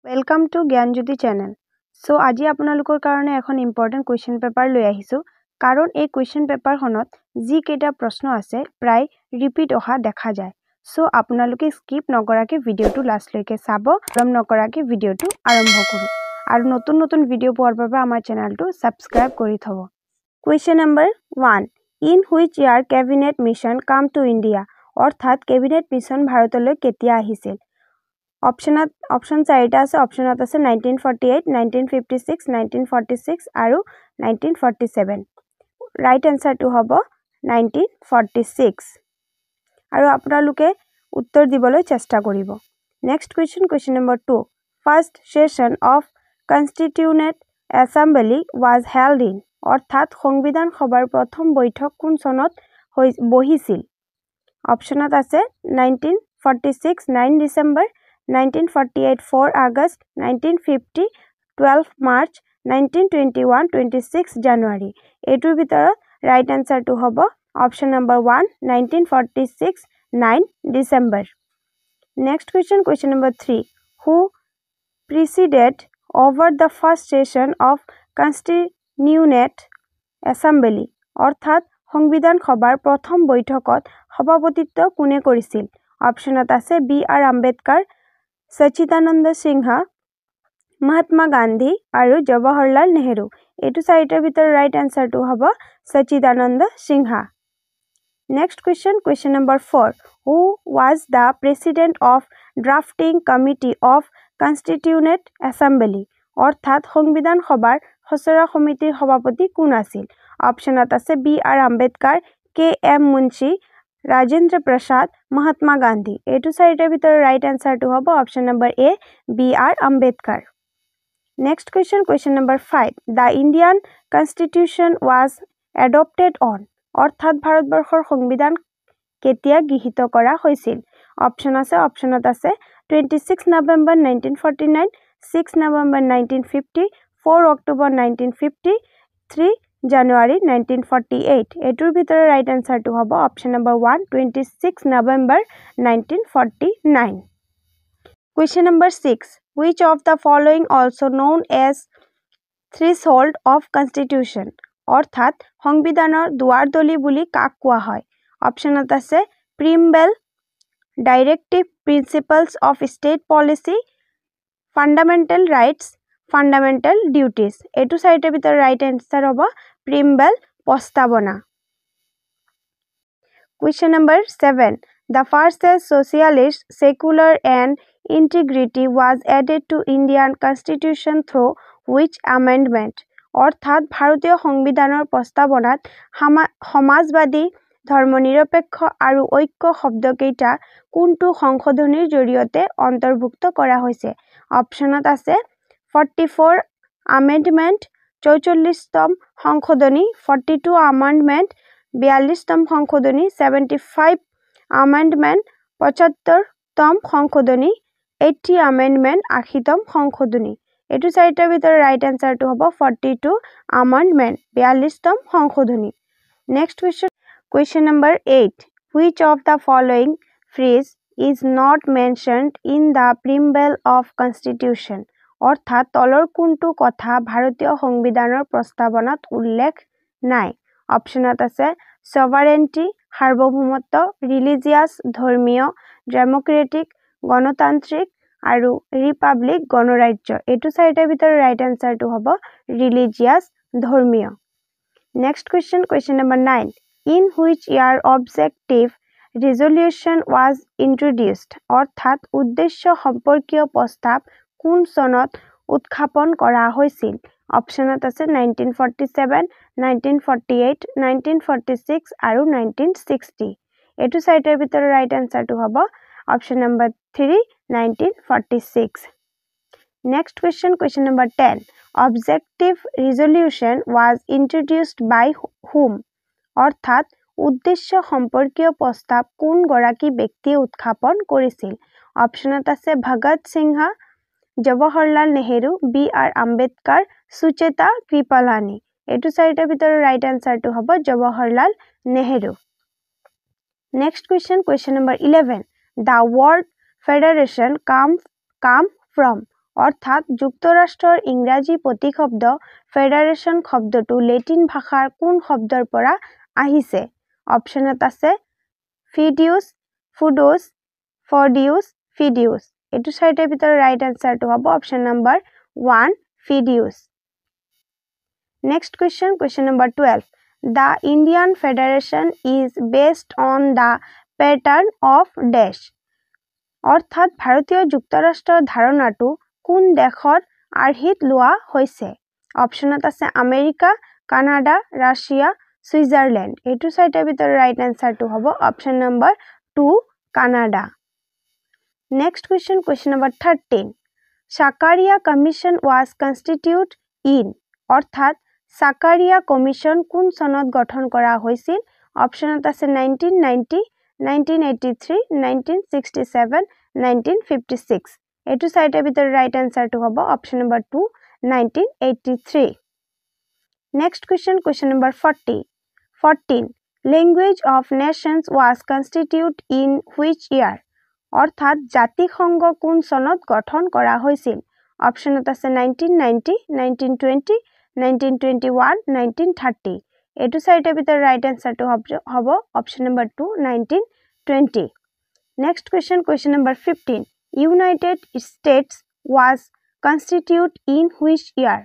Welcome to Gyanjyoti channel. So আজি আপোনালোকৰ কাৰণে এখন ইম্পৰ্টেন্ট কোৱেশ্চন পেপাৰ লৈ আহিছো কাৰণ এই কোৱেশ্চন পেপাৰখনত যি কেইটা প্ৰশ্ন আছে প্ৰায় ৰিপিট অহা দেখা যায় সো আপোনালোকে স্কিপ নকৰাকে ভিডিওটো লাষ্ট লৈকে চাব ৰম নকৰাকে ভিডিওটো আৰম্ভ কৰো আৰু নতুন নতুন ভিডিও পোৱাৰ বাবে আমাৰ চেনেলটো সাবস্ক্ৰাইব কৰি থব question number 1 In which year cabinet mission come to India অৰ্থাৎ cabinet mission ভাৰতলৈ কেতিয়া আহিছিল Option 4 আছে অপশনত আছে 1948 1956 1946 আৰু 1947 ৰাইট আনসাৰটো হ'ব 1946 আৰু আপোনালোকে উত্তৰ দিবলৈ চেষ্টা কৰিব next question number 2 First session of Constituent Assembly was held in অৰ্থাৎ সংবিধান সভাৰ প্ৰথম বৈঠক কোন চনত বহিছিল অপশনত আছে 1946 9 ডিসেম্বৰ 1948 4 August 1950 12 March 1921 26 January এটোৰ ভিতৰত ৰাইট আনসাৰটো হ'ব option number 1 1946 9 December next question number 3 who presided over the first session of Constituent Assembly অৰ্থাৎ সংবিধান সভাৰ প্ৰথম বৈঠকত সভাপতিত্ব কোনে কৰিছিল অপশনত আছে B.R. আম্বেদকাৰ সচিদানন্দ সিনহা মহাত্মা গান্ধী আৰু জৱাহৰলাল নেহেৰু এটো চাৰিটাৰ ভিতৰ ৰাইট আনসাৰটো হ'ব Sachidananda Sinha next question number 4 who was the president of drafting committee of Constituent Assembly অৰ্থাৎ সংবিধান সভাৰ খসৰা সমিতিৰ সভাপতি কোন আছিল অপশনত আছে B.R. Ambedkar K.M. Munshi Rajendra Prasad Mahatma Gandhi এটো চাৰিটাৰ ভিতৰ ৰাইট আনসাৰটো হ'ব option number A B.R. Ambedkar next question number 5 the Indian constitution was adopted on অৰ্থাৎ ভাৰতবৰ্ষৰ সংবিধান কেতিয়া গৃহীত কৰা হৈছিল অপশনত আছে 26 November 1949 6 November 1950 4 October 1950 3 January 1948 এটোৰ ভিতৰ ৰাইট আনসাৰটো হ'ব option number 1 26 November 1949 question number 6 which of the following also known as threshold of constitution অৰ্থাৎ সংবিধানৰ দুৱাৰদলি বুলি কাক কোৱা হয় অপশনত আছে preamble directive principles of state policy fundamental rights fundamental duties এটো চাৰিটাৰ ভিতৰ ৰাইট আনসাৰ হ'ব preamble প্ৰস্তাৱনা question number 7 the first socialist secular and integrity was added to Indian constitution through which amendment অৰ্থাৎ ভাৰতীয় সংবিধানৰ প্ৰস্তাৱনাত সমাজবাদী ধৰ্মনিৰপেক্ষ আৰু ঐক্য শব্দকেইটা কোনটো সংশোধনীৰ জৰিয়তে অন্তৰ্ভুক্ত কৰা হৈছে অপশনত আছে 44 amendment 44তম সংশোধনী 42 amendment 42তম সংশোধনী 75 amendment 75তম সংশোধনী 80 amendment 80তম সংশোধনী এটো চাৰিটাৰ ভিতৰ ৰাইট আনসাৰটো হ'ব 42 amendment 42তম সংশোধনী next question number 8 which of the following phrase is not mentioned in the preamble of constitution অৰ্থাৎ তলৰ কোনটো কথা ভাৰতীয় সংবিধানৰ প্ৰস্তাৱনাত উল্লেখ নাই অপশনত আছে sovereignty সাৰ্বভৌমত্ব religious ধৰ্মীয় democratic গণতান্ত্ৰিক আৰু ৰিপাব্লিক গণৰাজ্য এটো চাৰিটাৰ ভিতৰ ৰাইট আনসাৰটো হ'ব religious ধৰ্মীয় next question number 9 in which year objective resolution was introduced অৰ্থাৎ উদ্দেশ্য সম্পৰ্কীয় প্ৰস্তাৱ কোন চনত উত্থাপন কৰা হৈছিল অপশনত আছে 1947 1948 1946 আৰু 1960 এটো চাৰিটাৰ ভিতৰ ৰাইট আনসাৰটো হ'ব option number 3 1946 next question number 10 objective resolution was introduced by whom অৰ্থাৎ উদ্দেশ্য সম্পৰ্কীয় প্ৰস্তাৱ কোন গৰাকী ব্যক্তিয়ে উত্থাপন কৰিছিল অপশনত আছে ভগত সিংহ জৱাহৰলাল নেহেৰু B.R. আম্বেদকাৰ সুচেতা কৃপালানি এটো চাৰিটাৰ ভিতৰ ৰাইট আনসাৰটো হ'ব Jawaharlal Nehru next question number 11 the word federation come from অৰ্থাৎ যুক্তৰাষ্ট্ৰৰ ইংৰাজী প্ৰতিশব্দ ফেডাৰেশ্যন শব্দটো লেটিন ভাষাৰ কোন শব্দৰ পৰা আহিছে অপচনত আছে ফিডিউছ ফুডোছ ফডিউছ ফিডিউছ এটো চাৰিটাৰ ভিতৰত ৰাইট আনসাৰটো হ'ব অপচন নম্বৰ 1 ফিডিউছ next question number 12 The Indian Federation is based on the pattern of dash অৰ্থাৎ ভাৰতীয় যুক্তৰাষ্ট্ৰৰ ধাৰণাটো কোন দেশৰ আৰ্হিত লোৱা হৈছে অপচনত আছে আমেৰিকা কানাডা ৰাছিয়া সুইজাৰল্যান্ড এটো চাৰিটাৰ ভিতৰত ৰাইট আনসাৰটো হ'ব option number 2 Canada next question number 13 Sakaria Commission was constituted in অৰ্থাৎ সাকাৰিয়া কমিশন কোন সনত গঠন কৰা হৈছিল অপচনত আছে 1990 1983 1967 1956 এটো চাৰিটাৰ ভিতৰত ৰাইট আনসাৰটো হ'ব option number 2 1983 next question number 14 Language of Nations was constituted in which year অৰ্থাৎ জাতিসংঘ কোন সনত গঠন কৰা হৈছিল অপচনত আছে 1990 1920 1921 1930 এটো চাৰিটাৰ ভিতৰত ৰাইট আনসাৰটো হ'ব option number 2 1920 next question number 15 United States was constituted in which year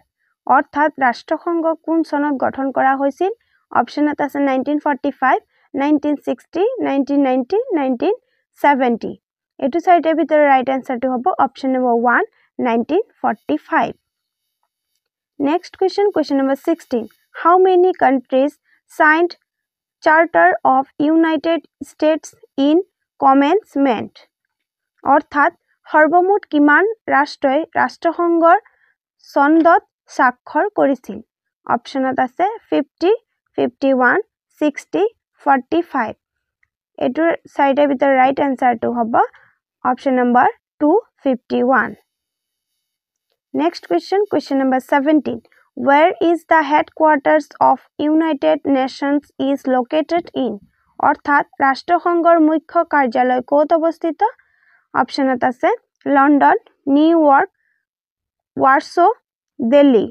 অৰ্থাৎ ৰাষ্ট্ৰসংঘ কোন সনত গঠন কৰা হৈছিল অপচনত আছে 1945 1960 1990 1970 এটো চাৰিটাৰ ভিতৰত ৰাইট আনসাৰটো হ'ব option number 1 1945 Next question number 16 How many countries signed Charter of United States in commencement অৰ্থাৎ সৰ্বমুঠ কিমান ৰাষ্ট্ৰই ৰাষ্ট্ৰসংঘৰ সনদত স্বাক্ষৰ কৰিছিল অপচনত আছে 50 51 60 45 এটোৰ চাৰিটাৰ ভিতৰত ৰাইট আনসাৰটো হ'ব option number 251 Next question number 17 Where is the headquarters of United Nations is located in অৰ্থাৎ ৰাষ্ট্ৰসংঘৰ মুখ্য কাৰ্যালয় ক'ত অৱস্থিত অপচনত আছে লণ্ডন নিউয়ৰ্ক ওয়াৰ্ছো দিল্লী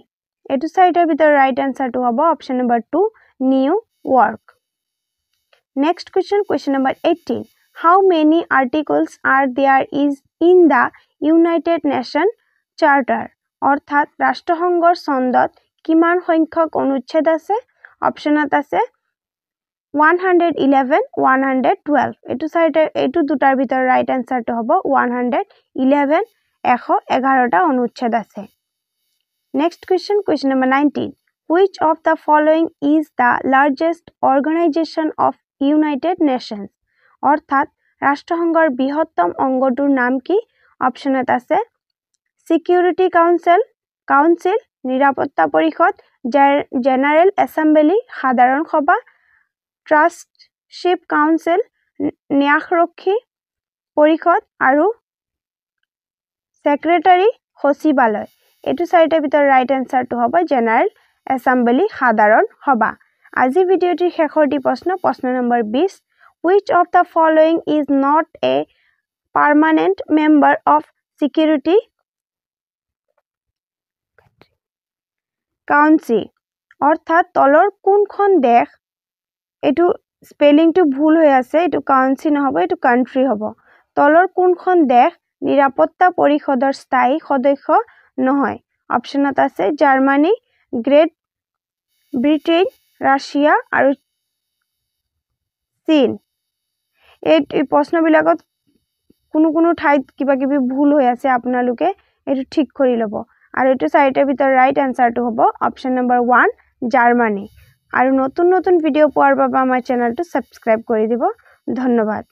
এটো চাৰিটাৰ ভিতৰত ৰাইট আনসাৰটো হ'ব option number 2 New York Next question number 18 How many articles are there is in the United Nations Charter অৰ্থাৎ ৰাষ্ট্ৰসংঘৰ সনদত কিমান সংখ্যক অনুচ্ছেদ আছে অপচনত আছে 111 112 এটো দুটাৰ ভিতৰত ৰাইট আনসাৰটো হ'ব 111 111টা অনুচ্ছেদ আছে next question number 19 Which of the following is the largest organization of United Nations অৰ্থাৎ ৰাষ্ট্ৰসংঘৰ বৃহত্তম অংগটোৰ নাম কি অপচনত আছে Security Council নিৰাপত্তা পৰিষদ General Assembly সাধাৰণ সভা Trustship Council ন্যাসৰক্ষী পৰিষদ আৰু Secretary সচিবালয় এটো চাৰিটাৰ ভিতৰত ৰাইট আনসাৰটো হ'ব General Assembly সাধাৰণ সভা আজি ভিডিওটিৰ শেষৰটি প্ৰশ্ন number 20 Which of the following is not a permanent member of Security Council অৰ্থাৎ তলৰ কোনখন দেশ এটো স্পেলিংটো ভুল হৈ আছে এটো কাউন্সি নহব এটো কান্ট্ৰি হ'ব তলৰ কোনখন দেশ নিৰাপত্তা পৰিষদৰ স্থায়ী সদস্য নহয় অপচনত আছে জাৰ্মানী গ্ৰেট ব্ৰিটেইন ৰাছিয়া আৰু চীন এই প্ৰশ্নবিলাকত কোনো ঠাইত কিবা কিবি ভুল হৈ আছে আপোনালোকে এটো ঠিক কৰি লব আৰু এটো চাৰিটাৰ ভিতৰত ৰাইট আনসাৰটো হ'ব অপচন নম্বৰ 1 জাৰ্মানী আৰু নতুন ভিডিও পোৱাৰ বাবে আমাৰ চেনেলটো সাবস্ক্ৰাইব কৰি দিব ধন্যবাদ